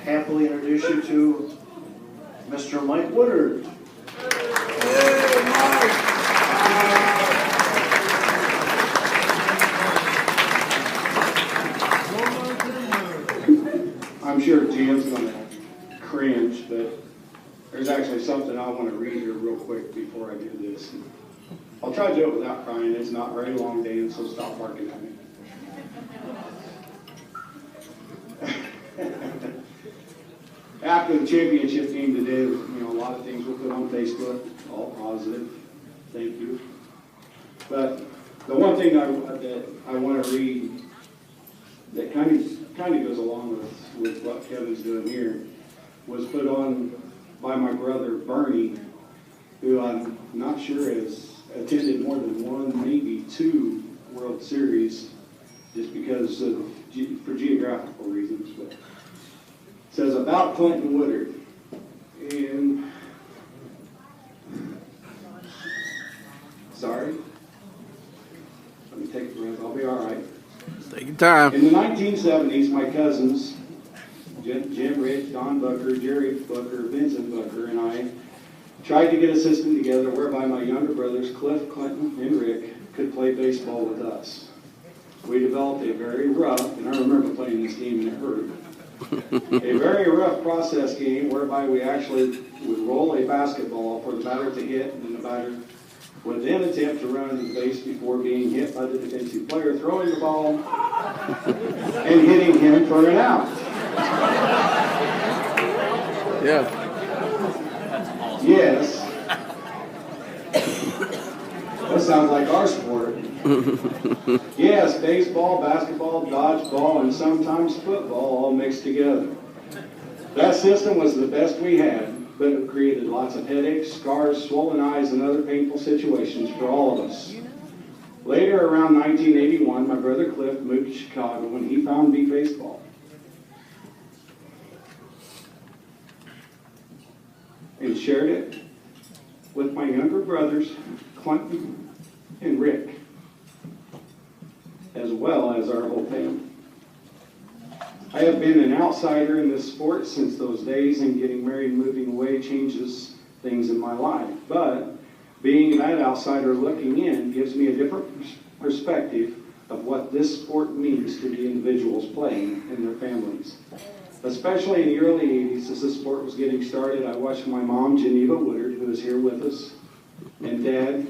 happily introduce you to Mr. Mike Woodard. Hey, Mike! I'm sure Jim's going to cringe, but there's actually something I want to read here real quick before I do this. I'll try to do it without crying. It's not very long, Dan, so stop barking at me. After the championship game today, a lot of things were put on Facebook, all positive. Thank you. But the one thing that I want to read that kind of goes along with what Kevin's doing here was put on by my brother Bernie, who I'm not sure has attended more than one, maybe two World Series, just because for geographical reasons. But it says about Clinton Woodard, and sorry, let me take a breath. I'll be all right. Take your time. In the 1970s, my cousins, Jim Rich, Don Booker, Jerry Booker, Vincent Booker, and I tried to get a system together whereby my younger brothers, Cliff, Clinton, and Rick, could play baseball with us. We developed a very rough, and I remember playing this game and it hurt, a very rough process game whereby we actually would roll a basketball for the batter to hit, and then the batter would then attempt to run the base before being hit by the defensive player, throwing the ball and hitting him for an out. Yeah. Yes. That sounds like our sport. Yes, baseball, basketball, dodgeball, and sometimes football all mixed together. That system was the best we had, but it created lots of headaches, scars, swollen eyes, and other painful situations for all of us. Later, around 1981, my brother Cliff moved to Chicago when he found beat baseball. And shared it with my younger brothers, Clinton and Rick, as well as our whole family. I have been an outsider in this sport since those days, and getting married and moving away changes things in my life. But being that outsider looking in gives me a different perspective of what this sport means to the individuals playing and their families. Especially in the early 80s, as this sport was getting started, I watched my mom, Geneva Woodard, who is here with us, and Dad,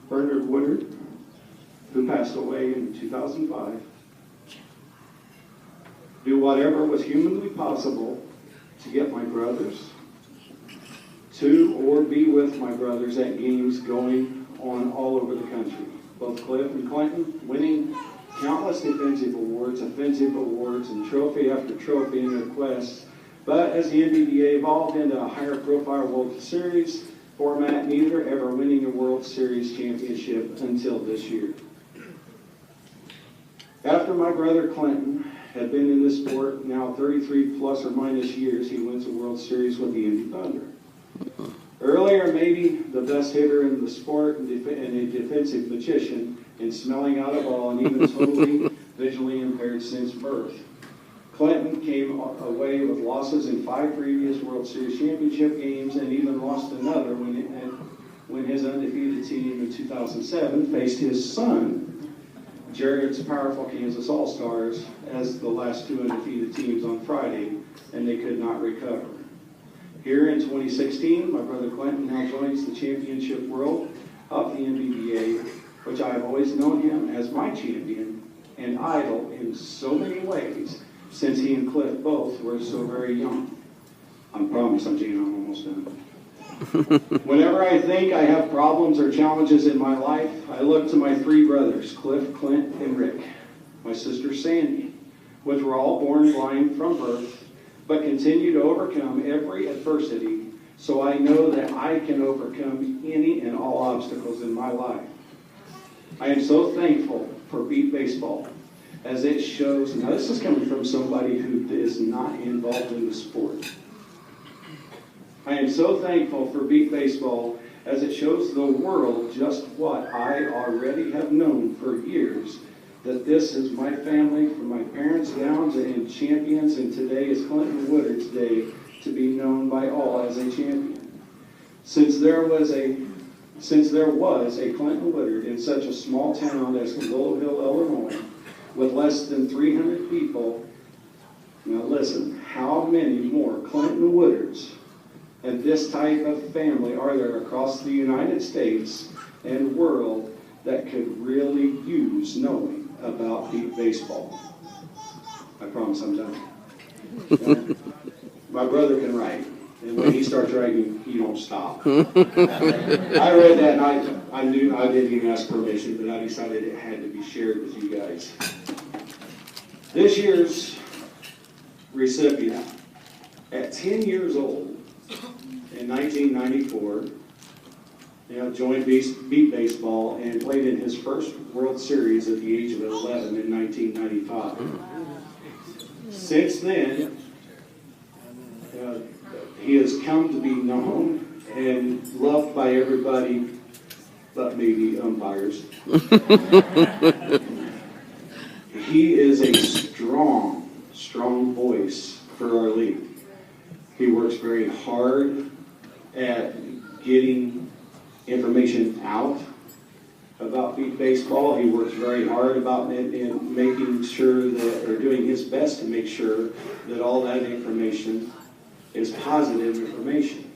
Bernard Woodard, who passed away in 2005, do whatever was humanly possible to get my brothers to or be with my brothers at games going on all over the country. Both Cliff and Clinton winning countless defensive awards, offensive awards, and trophy after trophy in their quests. But as the NBBA evolved into a higher profile World Series format, neither ever winning a World Series championship until this year. After my brother Clinton had been in this sport now 33 plus or minus years, he wins a World Series with the Indy Thunder. Earlier, maybe the best hitter in the sport and a defensive magician in smelling out a ball and even totally visually impaired since birth. Clinton came away with losses in 5 previous World Series championship games and even lost another when his undefeated team in 2007 faced his son, Jared's powerful Kansas All-Stars, as the last 2 undefeated teams on Friday, and they could not recover. Here in 2016, my brother Clinton now joins the championship world of the NBBA, which I have always known him as my champion and idol in so many ways, since he and Cliff both were so very young. I promise, I'm almost done. Whenever I think I have problems or challenges in my life, I look to my 3 brothers, Cliff, Clint, and Rick, my sister Sandy, which were all born blind from birth, but continue to overcome every adversity, so I know that I can overcome any and all obstacles in my life. I am so thankful for Beat Baseball, as it shows, now this is coming from somebody who is not involved in the sport. I am so thankful for Beat Baseball, as it shows the world just what I already have known for years, that this is my family, from my parents down to and champions, and today is Clinton Woodard's day to be known by all as a champion. Since there was a Clinton Woodard in such a small town as Willow Hill, Illinois, with less than 300 people, now listen, how many more Clinton Woodards and this type of family are there across the United States and world that could really use knowing about beat baseball? I promise I'm done. My brother can write, and when he starts writing, he don't stop. I read that and I knew I didn't even ask permission, but I decided it had to be shared with you guys. This year's recipient, at 10 years old, in 1994, joined beat baseball and played in his first World Series at the age of 11 in 1995. Since then, he has come to be known and loved by everybody but maybe umpires. He is a strong voice for our league. He works very hard at getting information out about beat baseball. He works very hard about in making sure that, or doing his best to make sure that all that information is positive information.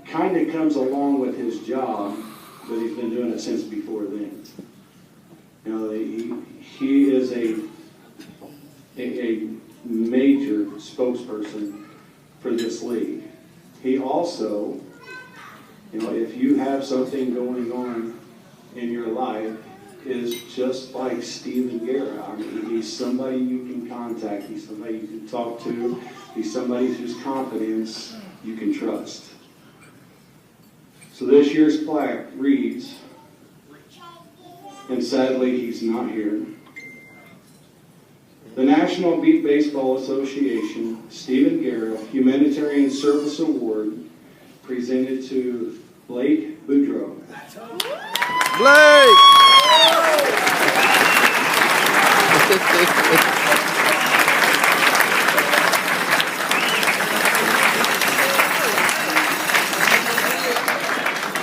Kind of comes along with his job, but he's been doing it since before then. He is a major spokesperson for this league. He also, if you have something going on in your life, is just like Stephen Guerra. I mean, he's somebody you can contact. He's somebody you can talk to. He's somebody whose confidence you can trust. So this year's plaque reads, and sadly he's not here, the National Beat Baseball Association Stephen Guerra Humanitarian Service Award, presented to Blake Boudreaux. Blake!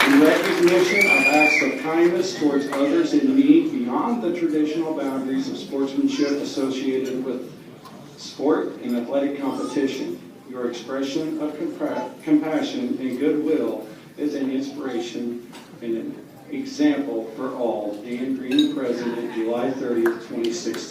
In recognition of acts of kindness towards others in need beyond the traditional boundaries of sportsmanship associated with sport and athletic competition, your expression of compassion and goodwill is an inspiration and an example for all. Dan Green, President, July 30th, 2016.